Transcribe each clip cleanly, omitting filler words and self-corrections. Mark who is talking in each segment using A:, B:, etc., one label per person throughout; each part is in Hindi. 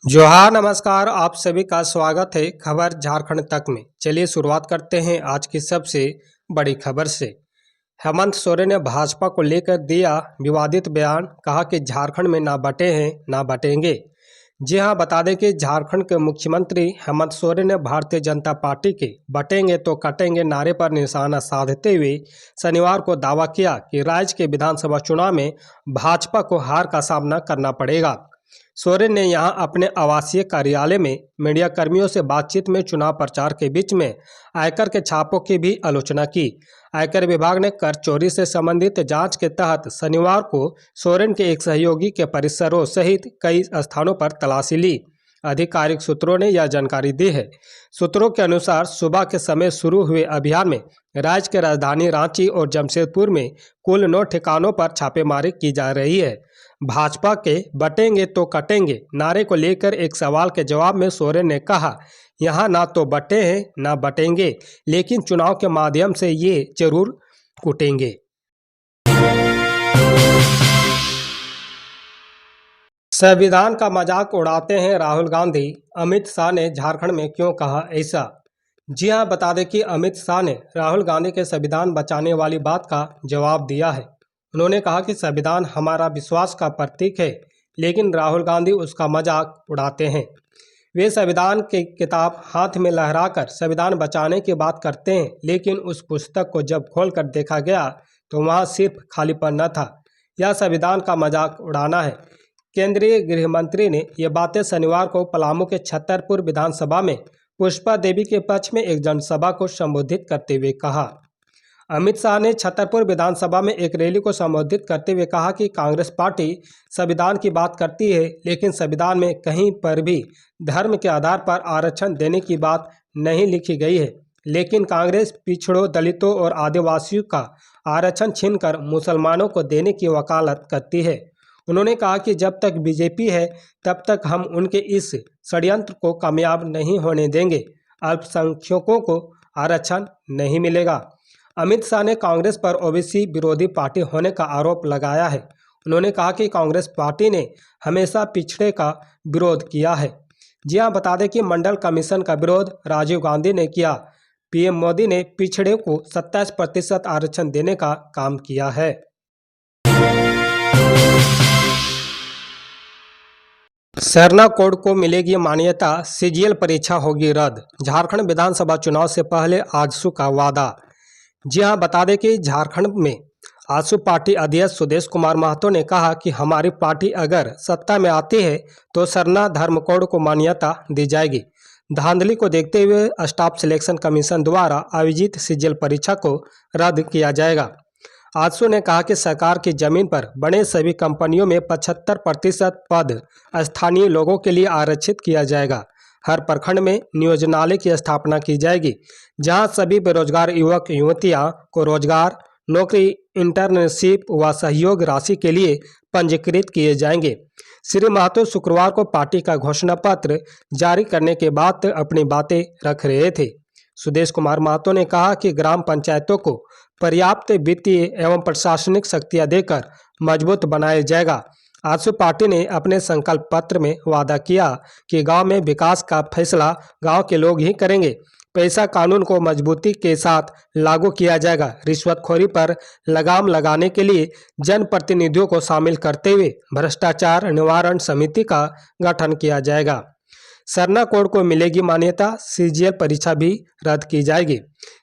A: जोहार नमस्कार, आप सभी का स्वागत है खबर झारखंड तक में। चलिए शुरुआत करते हैं आज की सबसे बड़ी खबर से। हेमंत सोरेन ने भाजपा को लेकर दिया विवादित बयान, कहा कि झारखंड में ना बटे हैं ना बटेंगे। जी हां, बता दें कि झारखंड के मुख्यमंत्री हेमंत सोरेन ने भारतीय जनता पार्टी के बटेंगे तो कटेंगे नारे पर निशाना साधते हुए शनिवार को दावा किया कि राज्य के विधानसभा चुनाव में भाजपा को हार का सामना करना पड़ेगा। सोरेन ने यहां अपने आवासीय कार्यालय में मीडिया कर्मियों से बातचीत में चुनाव प्रचार के बीच में आयकर के छापों की भी आलोचना की। आयकर विभाग ने कर चोरी से संबंधित जांच के तहत शनिवार को सोरेन के एक सहयोगी के परिसरों सहित कई स्थानों पर तलाशी ली। आधिकारिक सूत्रों ने यह जानकारी दी है। सूत्रों के अनुसार सुबह के समय शुरू हुए अभियान में राज्य के राजधानी रांची और जमशेदपुर में कुल 9 ठिकानों पर छापेमारी की जा रही है। भाजपा के बटेंगे तो कटेंगे नारे को लेकर एक सवाल के जवाब में सोरेन ने कहा, यहाँ ना तो बटे हैं ना बटेंगे, लेकिन चुनाव के माध्यम से ये जरूर कूटेंगे। संविधान का मजाक उड़ाते हैं राहुल गांधी, अमित शाह ने झारखंड में क्यों कहा ऐसा। जी हां, बता दें कि अमित शाह ने राहुल गांधी के संविधान बचाने वाली बात का जवाब दिया है। उन्होंने कहा कि संविधान हमारा विश्वास का प्रतीक है, लेकिन राहुल गांधी उसका मजाक उड़ाते हैं। वे संविधान की किताब हाथ में लहराकर संविधान बचाने की बात करते हैं, लेकिन उस पुस्तक को जब खोलकर देखा गया तो वहां सिर्फ खालीपन न था। यह संविधान का मजाक उड़ाना है। केंद्रीय गृह मंत्री ने ये बातें शनिवार को पलामू के छतरपुर विधानसभा में पुष्पा देवी के पक्ष में एक जनसभा को संबोधित करते हुए कहा। अमित शाह ने छतरपुर विधानसभा में एक रैली को संबोधित करते हुए कहा कि कांग्रेस पार्टी संविधान की बात करती है, लेकिन संविधान में कहीं पर भी धर्म के आधार पर आरक्षण देने की बात नहीं लिखी गई है। लेकिन कांग्रेस पिछड़ों, दलितों और आदिवासियों का आरक्षण छीनकर मुसलमानों को देने की वकालत करती है। उन्होंने कहा कि जब तक बीजेपी है तब तक हम उनके इस षड्यंत्र को कामयाब नहीं होने देंगे। अल्पसंख्यकों को आरक्षण नहीं मिलेगा। अमित शाह ने कांग्रेस पर ओबीसी विरोधी पार्टी होने का आरोप लगाया है। उन्होंने कहा कि कांग्रेस पार्टी ने हमेशा पिछड़े का विरोध किया है। जी हां, बता दें कि मंडल कमीशन का विरोध राजीव गांधी ने किया। पीएम मोदी ने पिछड़े को 27% आरक्षण देने का काम किया है। सरना कोड को मिलेगी मान्यता, सीजीएल परीक्षा होगी रद्द। झारखंड विधानसभा चुनाव से पहले आजसू का वादा। जी हां, बता दें कि झारखंड में आजसू पार्टी अध्यक्ष सुदेश कुमार महतो ने कहा कि हमारी पार्टी अगर सत्ता में आती है तो सरना धर्म कोड को मान्यता दी जाएगी। धांधली को देखते हुए स्टाफ सिलेक्शन कमीशन द्वारा आयोजित सीजीएल परीक्षा को रद्द किया जाएगा। आजसू ने कहा कि सरकार की जमीन पर बने सभी कंपनियों में 75% पद स्थानीय लोगों के लिए आरक्षित किया जाएगा। हर प्रखंड में नियोजनालय की स्थापना की जाएगी, जहां सभी बेरोजगार युवक युवतियां को रोजगार, नौकरी, इंटर्नशिप व सहयोग राशि के लिए पंजीकृत किए जाएंगे। श्री महतो शुक्रवार को पार्टी का घोषणा पत्र जारी करने के बाद अपनी बातें रख रहे थे। सुदेश कुमार महतो ने कहा कि ग्राम पंचायतों को पर्याप्त वित्तीय एवं प्रशासनिक शक्तियां देकर मजबूत बनाया जाएगा। आजसू पार्टी ने अपने संकल्प पत्र में वादा किया कि गांव में विकास का फैसला गांव के लोग ही करेंगे। पैसा कानून को मजबूती के साथ लागू किया जाएगा। रिश्वतखोरी पर लगाम लगाने के लिए जनप्रतिनिधियों को शामिल करते हुए भ्रष्टाचार निवारण समिति का गठन किया जाएगा। सरना कोड को मिलेगी मान्यता, सीजीएल परीक्षा भी रद्द की जाएगी।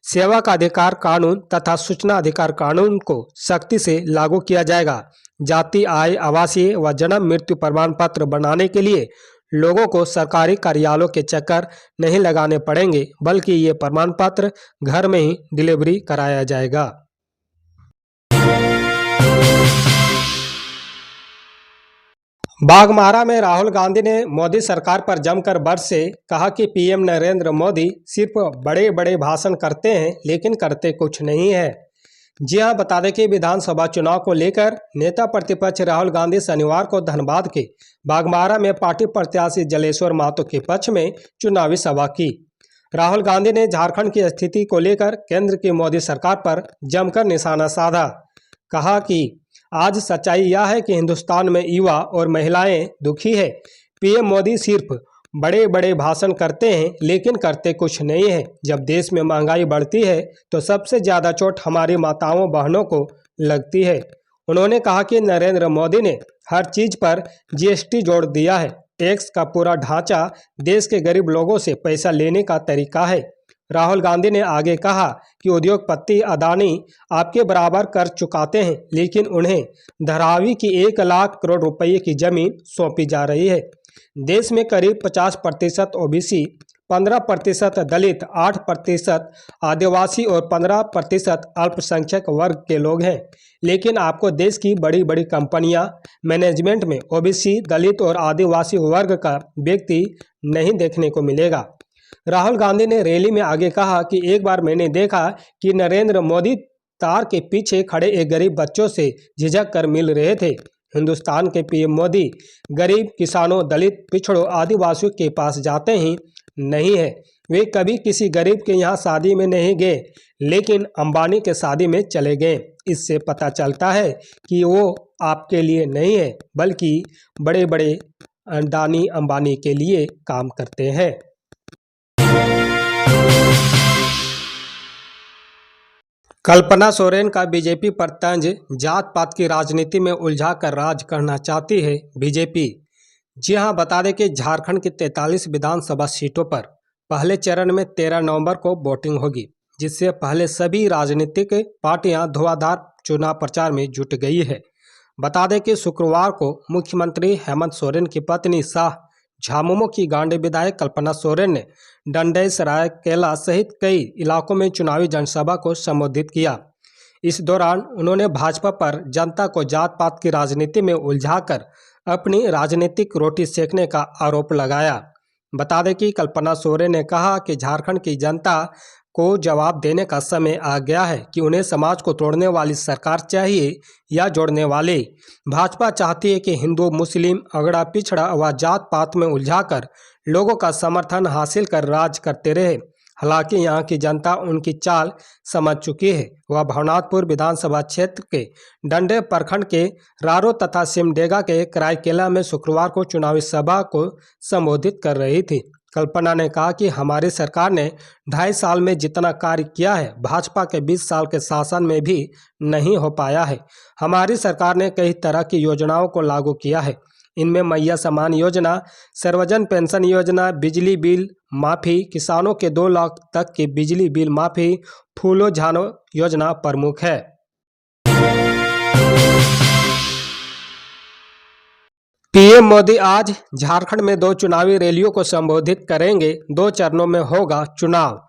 A: सेवा का अधिकार कानून तथा सूचना अधिकार कानून को सख्ती से लागू किया जाएगा। जाति, आय, आवासीय व जन्म मृत्यु प्रमाण पत्र बनाने के लिए लोगों को सरकारी कार्यालयों के चक्कर नहीं लगाने पड़ेंगे, बल्कि ये प्रमाण पत्र घर में ही डिलीवरी कराया जाएगा। बाघमारा में राहुल गांधी ने मोदी सरकार पर जमकर बरसे, कहा कि पीएम नरेंद्र मोदी सिर्फ बड़े बड़े भाषण करते हैं लेकिन करते कुछ नहीं है। जी हां, बता दें कि विधानसभा चुनाव को लेकर नेता प्रतिपक्ष राहुल गांधी शनिवार को धनबाद के बाघमारा में पार्टी प्रत्याशी जलेश्वर महतो के पक्ष में चुनावी सभा की। राहुल गांधी ने झारखंड की स्थिति को लेकर केंद्र की मोदी सरकार पर जमकर निशाना साधा। कहा कि आज सच्चाई यह है कि हिंदुस्तान में युवा और महिलाएं दुखी है। पीएम मोदी सिर्फ बड़े बड़े भाषण करते हैं लेकिन करते कुछ नहीं है। जब देश में महंगाई बढ़ती है तो सबसे ज़्यादा चोट हमारी माताओं बहनों को लगती है। उन्होंने कहा कि नरेंद्र मोदी ने हर चीज़ पर जीएसटी जोड़ दिया है। टैक्स का पूरा ढांचा देश के गरीब लोगों से पैसा लेने का तरीका है। राहुल गांधी ने आगे कहा कि उद्योगपति अदानी आपके बराबर कर चुकाते हैं लेकिन उन्हें धारावी की 1 लाख करोड़ रुपए की जमीन सौंपी जा रही है। देश में करीब 50% ओबीसी, 15% दलित, 8% आदिवासी और 15% अल्पसंख्यक वर्ग के लोग हैं। लेकिन आपको देश की बड़ी बड़ी कंपनियां मैनेजमेंट में ओबीसी, दलित और आदिवासी वर्ग का व्यक्ति नहीं देखने को मिलेगा। राहुल गांधी ने रैली में आगे कहा कि एक बार मैंने देखा कि नरेंद्र मोदी तार के पीछे खड़े एक गरीब बच्चों से झिझक कर मिल रहे थे। हिंदुस्तान के पीएम मोदी गरीब, किसानों, दलित, पिछड़ों, आदिवासियों के पास जाते ही नहीं है। वे कभी किसी गरीब के यहाँ शादी में नहीं गए लेकिन अंबानी के शादी में चले गए। इससे पता चलता है कि वो आपके लिए नहीं है बल्कि बड़े बड़े अडानी अंबानी के लिए काम करते हैं। कल्पना सोरेन का बीजेपी पर तंज, जात पात की राजनीति में उलझा कर राज करना चाहती है बीजेपी। जी हां, बता दें कि झारखंड की 43 विधानसभा सीटों पर पहले चरण में 13 नवंबर को वोटिंग होगी, जिससे पहले सभी राजनीतिक पार्टियां धुआंधार चुनाव प्रचार में जुट गई है। बता दें कि शुक्रवार को मुख्यमंत्री हेमंत सोरेन की पत्नी शाह झामुमो की गांडी विधायक कल्पना सोरेन ने डंडई, सरायकेला सहित कई इलाकों में चुनावी जनसभा को संबोधित किया। इस दौरान उन्होंने भाजपा पर जनता को जात पात की राजनीति में उलझाकर अपनी राजनीतिक रोटी सेकने का आरोप लगाया। बता दें कि कल्पना सोरेन ने कहा कि झारखंड की जनता को जवाब देने का समय आ गया है कि उन्हें समाज को तोड़ने वाली सरकार चाहिए या जोड़ने वाली। भाजपा चाहती है कि हिंदू, मुस्लिम, अगड़ा, पिछड़ा व जात पात में उलझाकर लोगों का समर्थन हासिल कर राज करते रहे। हालांकि यहां की जनता उनकी चाल समझ चुकी है। वह भवनाथपुर विधानसभा क्षेत्र के डंडे प्रखंड के रारो तथा सिमडेगा के कराईकेला में शुक्रवार को चुनावी सभा को संबोधित कर रही थी। कल्पना ने कहा कि हमारी सरकार ने 2.5 साल में जितना कार्य किया है भाजपा के 20 साल के शासन में भी नहीं हो पाया है। हमारी सरकार ने कई तरह की योजनाओं को लागू किया है। इनमें मैया सम्मान योजना, सर्वजन पेंशन योजना, बिजली बिल माफ़ी, किसानों के 2 लाख तक की बिजली बिल माफ़ी, फूलो झानो योजना प्रमुख है। पीएम मोदी आज झारखंड में 2 चुनावी रैलियों को संबोधित करेंगे। 2 चरणों में होगा चुनाव।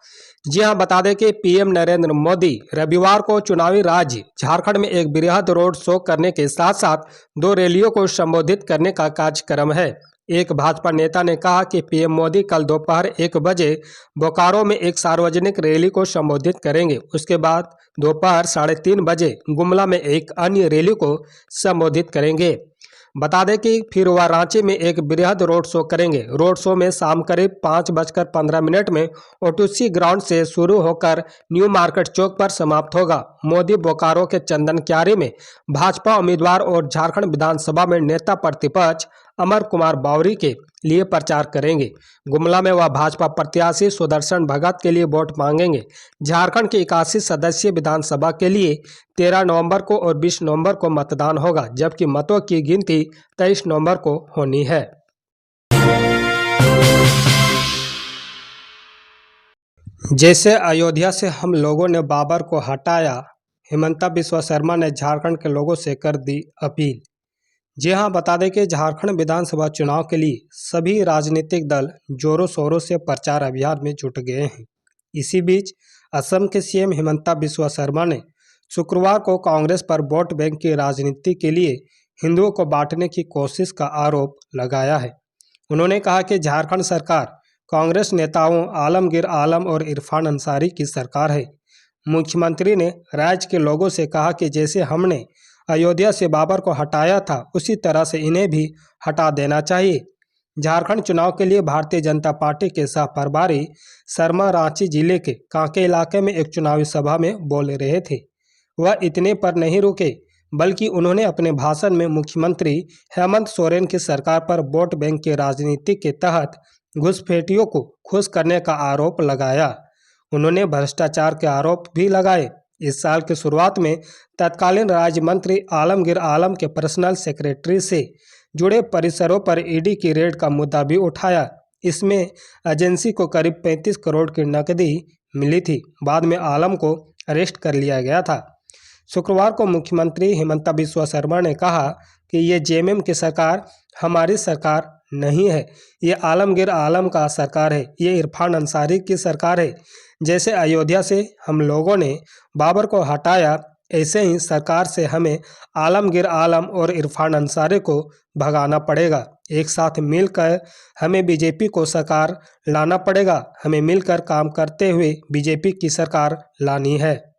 A: जी हां, बता दें कि पीएम नरेंद्र मोदी रविवार को चुनावी राज्य झारखंड में एक बृहद रोड शो करने के साथ साथ 2 रैलियों को संबोधित करने का कार्यक्रम है। एक भाजपा नेता ने कहा कि पीएम मोदी कल दोपहर 1 बजे बोकारो में एक सार्वजनिक रैली को संबोधित करेंगे। उसके बाद दोपहर 3:30 बजे गुमला में एक अन्य रैली को संबोधित करेंगे। बता दें कि फिर वह रांची में एक बृहद रोड शो करेंगे। रोड शो में शाम करीब 5:15 में ओटूसी ग्राउंड से शुरू होकर न्यू मार्केट चौक पर समाप्त होगा। मोदी बोकारो के चंदन क्यारी में भाजपा उम्मीदवार और झारखंड विधानसभा में नेता प्रतिपक्ष अमर कुमार बावरी के लिए प्रचार करेंगे। गुमला में वह भाजपा प्रत्याशी सुदर्शन भगत के लिए वोट मांगेंगे। झारखंड की 81 सदस्यीय विधानसभा के लिए 13 नवंबर को और 20 नवंबर को मतदान होगा, जबकि मतों की गिनती 23 नवंबर को होनी है। जैसे अयोध्या से हम लोगों ने बाबर को हटाया, हिमंता बिस्वा शर्मा ने झारखंड के लोगों से कर दी अपील। जी हां, बता दें कि झारखंड विधानसभा चुनाव के लिए सभी राजनीतिक दल जोरों शोरों से प्रचार अभियान में जुट गए हैं। इसी बीच असम के सीएम हिमंता बिस्वा शर्मा ने शुक्रवार को कांग्रेस पर वोट बैंक की राजनीति के लिए हिंदुओं को बांटने की कोशिश का आरोप लगाया है। उन्होंने कहा कि झारखंड सरकार कांग्रेस नेताओं आलमगीर आलम और इरफान अंसारी की सरकार है। मुख्यमंत्री ने राज्य के लोगों से कहा कि जैसे हमने अयोध्या से बाबर को हटाया था, उसी तरह से इन्हें भी हटा देना चाहिए। झारखंड चुनाव के लिए भारतीय जनता पार्टी के सह प्रभारी शर्मा रांची जिले के कांके इलाके में एक चुनावी सभा में बोल रहे थे। वह इतने पर नहीं रुके, बल्कि उन्होंने अपने भाषण में मुख्यमंत्री हेमंत सोरेन की सरकार पर वोट बैंक की राजनीति के तहत घुसपैठियों को खुश करने का आरोप लगाया। उन्होंने भ्रष्टाचार के आरोप भी लगाए। इस साल की शुरुआत में तत्कालीन राज्य मंत्री आलमगीर आलम के पर्सनल सेक्रेटरी से जुड़े परिसरों पर ईडी की रेड का मुद्दा भी उठाया। इसमें एजेंसी को करीब 35 करोड़ की नकदी मिली थी। बाद में आलम को अरेस्ट कर लिया गया था। शुक्रवार को मुख्यमंत्री हिमंता बिस्वा शर्मा ने कहा कि ये जेएमएम की सरकार हमारी सरकार नहीं है, ये आलमगीर आलम का सरकार है, ये इरफान अंसारी की सरकार है। जैसे अयोध्या से हम लोगों ने बाबर को हटाया, ऐसे ही सरकार से हमें आलमगीर आलम और इरफान अंसारी को भगाना पड़ेगा। एक साथ मिलकर हमें बीजेपी को सरकार लाना पड़ेगा। हमें मिलकर काम करते हुए बीजेपी की सरकार लानी है।